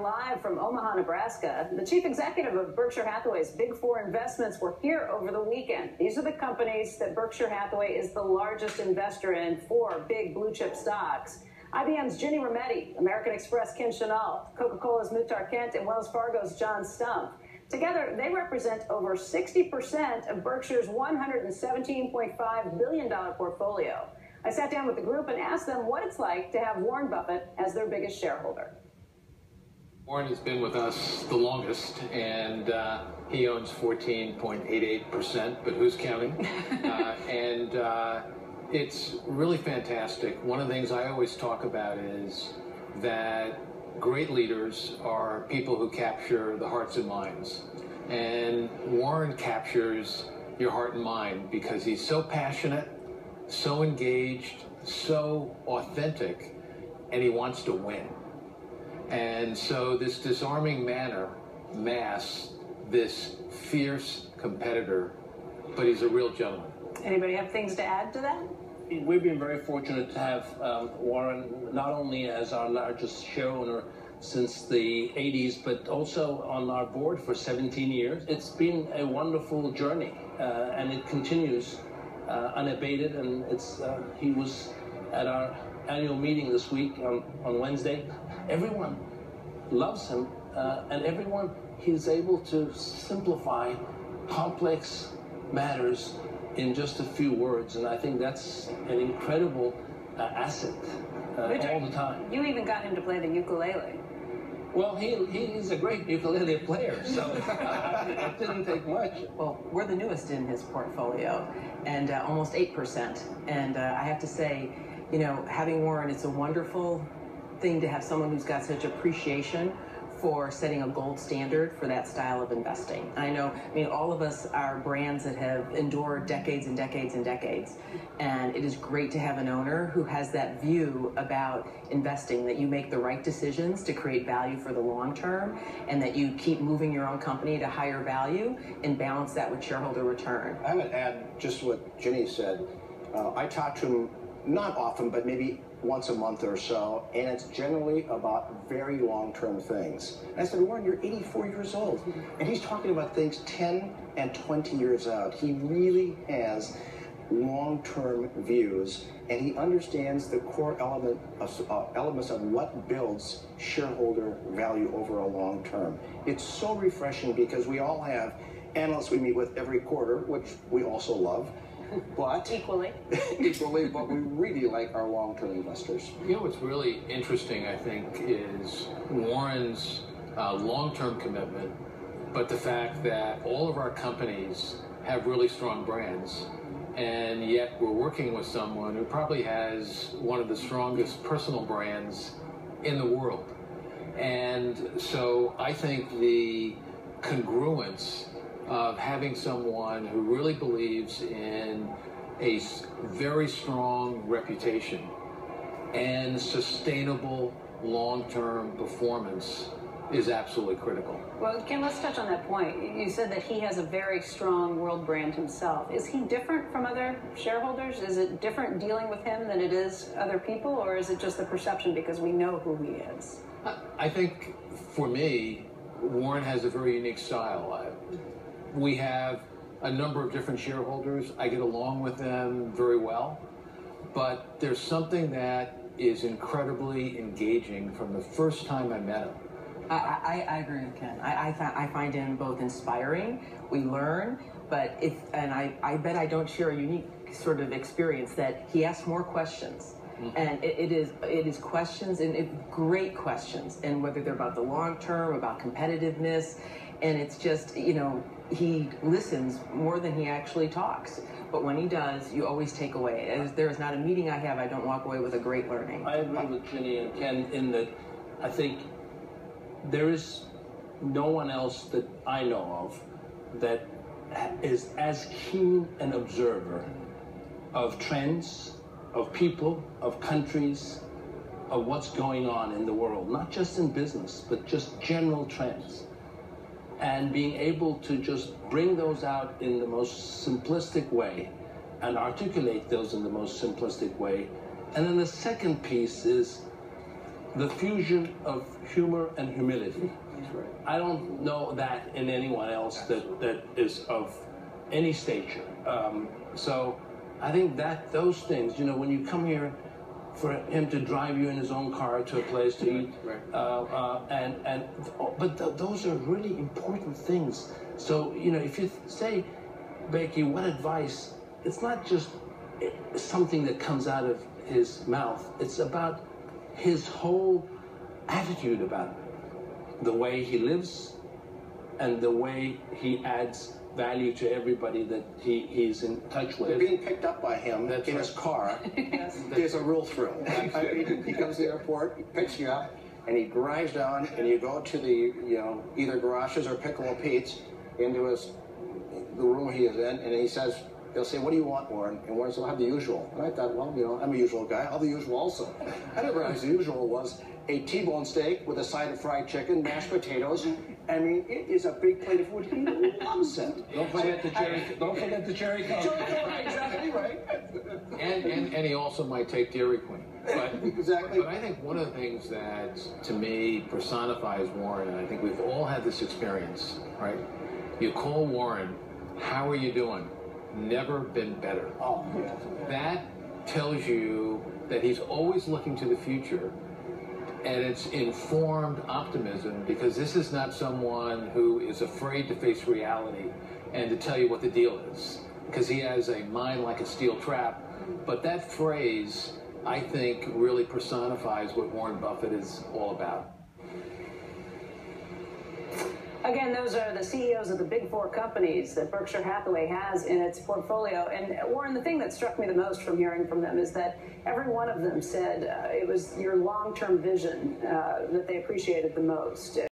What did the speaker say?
live from Omaha, Nebraska. The chief executive of Berkshire Hathaway's Big Four investments were here over the weekend. These are the companies that Berkshire Hathaway is the largest investor in for big blue chip stocks. IBM's Ginny Rometty, American Express Ken Chenault, Coca-Cola's Muhtar Kent, and Wells Fargo's John Stumpf. Together, they represent over 60% of Berkshire's $117.5 billion portfolio. I sat down with the group and asked them what it's like to have Warren Buffett as their biggest shareholder. Warren has been with us the longest, and he owns 14.88%, but who's counting? It's really fantastic. One of the things I always talk about is that great leaders are people who capture the hearts and minds. And Warren captures your heart and mind because he's so passionate, so engaged, so authentic, and he wants to win. And so this disarming manner masks this fierce competitor, but he's a real gentleman. Anybody have things to add to that? We've been very fortunate to have Warren not only as our largest shareholder since the 80s, but also on our board for 17 years. It's been a wonderful journey, and it continues unabated. And he was at our annual meeting this week on Wednesday. Everyone loves him, and he's able to simplify complex matters in just a few words, and I think that's an incredible asset all the time. You even got him to play the ukulele. Well, he's a great ukulele player, so it didn't take much. Well, we're the newest in his portfolio, and almost 8%. And I have to say, you know, having Warren, it's a wonderful thing to have someone who's got such appreciation for setting a gold standard for that style of investing. I know, I mean, all of us are brands that have endured decades and decades and decades. And it is great to have an owner who has that view about investing, that you make the right decisions to create value for the long term, and that you keep moving your own company to higher value and balance that with shareholder return. I would add just what Ginny said. I talk to him not often, but maybe once a month or so, and it's generally about very long-term things. And I said, Warren, you're 84 years old, and he's talking about things 10 and 20 years out. He really has long-term views, and he understands the core elements of what builds shareholder value over a long term. It's so refreshing because we all have analysts we meet with every quarter, which we also love. But equally, but we really like our long-term investors. You know what's really interesting, I think, is Warren's long-term commitment, but the fact that all of our companies have really strong brands, and yet we're working with someone who probably has one of the strongest personal brands in the world. And so I think the congruence of having someone who really believes in a very strong reputation and sustainable long-term performance is absolutely critical. Well, Ken, let's touch on that point. You said that he has a very strong world brand himself. Is he different from other shareholders? Is it different dealing with him than it is other people, or is it just the perception because we know who he is? I think, for me, Warren has a very unique style. We have a number of different shareholders. I get along with them very well, but there's something that is incredibly engaging from the first time I met him. I agree with Ken. I find him both inspiring. We learn, but I bet I don't share a unique sort of experience that he asks more questions. Mm-hmm. And it is questions, and great questions, and whether they're about the long term, about competitiveness, and it's just, you know, he listens more than he actually talks. But when he does, you always take away. There is not a meeting I have I don't walk away with a great learning. I agree with Ginny and Ken in that I think there is no one else that I know of that is as keen an observer of trends, of people, of countries, of what's going on in the world, not just in business, but just general trends. And being able to just bring those out in the most simplistic way and articulate those in the most simplistic way. And then the second piece is the fusion of humor and humility. I don't know that in anyone else that is of any stature. So I think that those things, you know, when you come here, for him to drive you in his own car to a place to eat, those are really important things. So, you know, if you say, Becky, what advice? It's not just something that comes out of his mouth. It's about his whole attitude about the way he lives and the way he adds value to everybody that he's in touch with. Being picked up by him in his car is a real thrill. He comes to the airport, he picks you up, and he drives down, and you go to the, you know, either Garages or Piccolo Pete's into the room he is in, and he says, they'll say, what do you want, Warren? And Warren says, I'll have the usual. And I thought, well, you know, I'm a usual guy. I'll have the usual also. I didn't realize the usual was a T-bone steak with a side of fried chicken, mashed potatoes. I mean, it is a big plate of food. He loves it. Don't forget the cherry Coke. Exactly right. And he also might take Dairy Queen. But, exactly. But I think one of the things that, to me, personifies Warren, and I think we've all had this experience, right? You call Warren, how are you doing? Never been better. Oh, yeah. That tells you that he's always looking to the future, and it's informed optimism, because this is not someone who is afraid to face reality and to tell you what the deal is, because he has a mind like a steel trap. But that phrase, I think, really personifies what Warren Buffett is all about. Again, those are the CEOs of the big four companies that Berkshire Hathaway has in its portfolio. And Warren, the thing that struck me the most from hearing from them is that every one of them said it was your long-term vision that they appreciated the most.